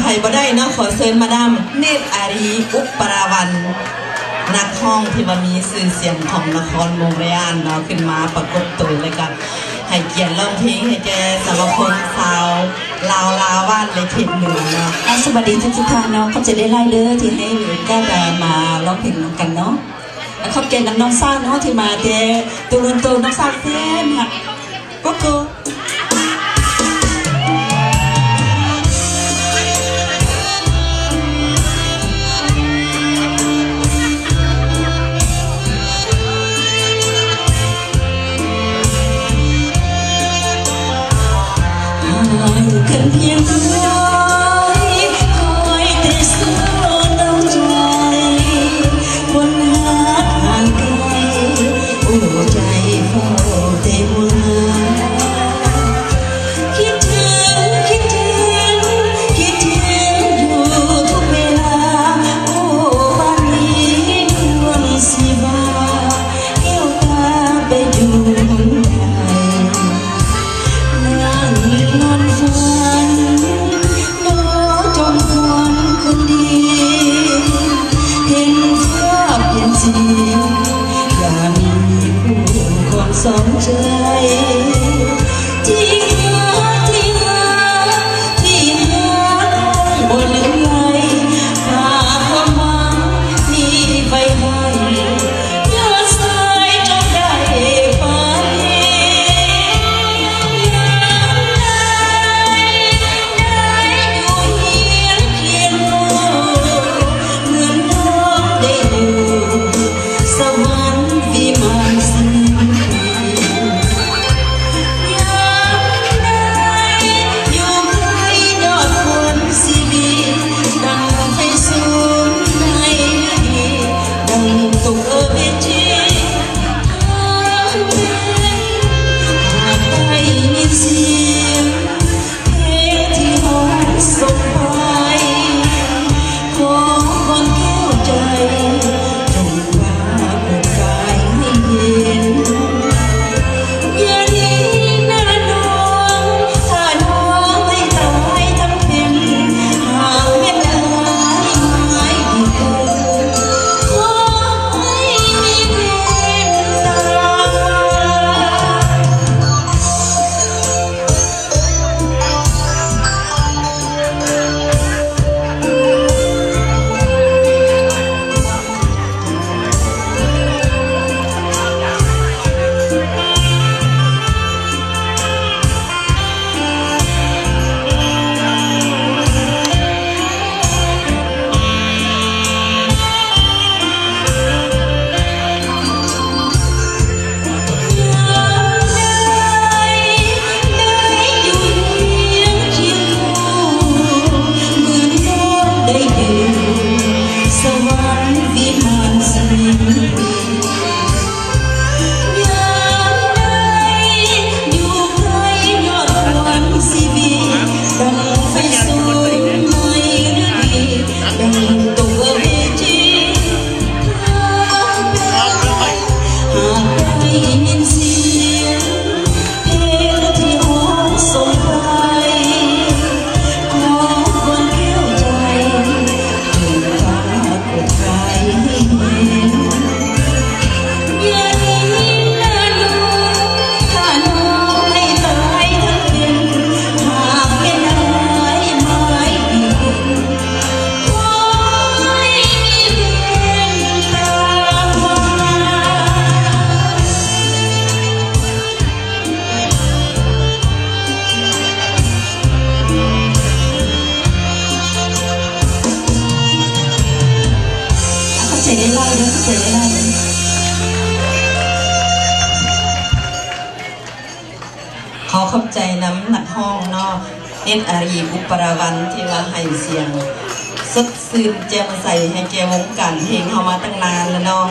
รบ่ได้เนาะขอเชิญมาดามเนตรอารีอุปราวันนักห้องที่ว่ามีชื่อเสียงของนครโมเรียนเนาะขึ้นมาปรากฏตัวเลยกันให้เกียรติร้องเพลงให้แกสารพลสาวลาวว่านเลยเขตหนึ่งเนาะสวัสดีทุกท่านเนาะเขาจะได้ไล่เด้อที่ให้แก้ได้มาร้องเพลงกันเนาะเขาเกณฑ์น้องสาวเนาะที่มาแต่ตัวรุ่นตัวน้องสาวเส้นค่ะก็คือกันเพียงคอยแต่เสื้อดาวใจวันหาห่างไกลโอ้ใจเฝ้าแต่ว่าคิดถึงอยู่ทุกเวลาโอ้บ้านนี้ดวงสีฟ้าเกี่ยวตาไปดูนอนฝันน้อจงควันคนดีเห็นภาพเห็นสีอย่ามีผู้คนสองใจที่หาบนลืมไหลหาความหวังมีไฟให้ยอดสายจงได้ฝันขอขอบใจน้ำหนักห้องเนาะเนตรอารีอุปราวันที่ว่าให้เสียงสดชื่นแจ่มใสให้แกวงการเพลงเข้ามาตั้งนานแล้วเนาะ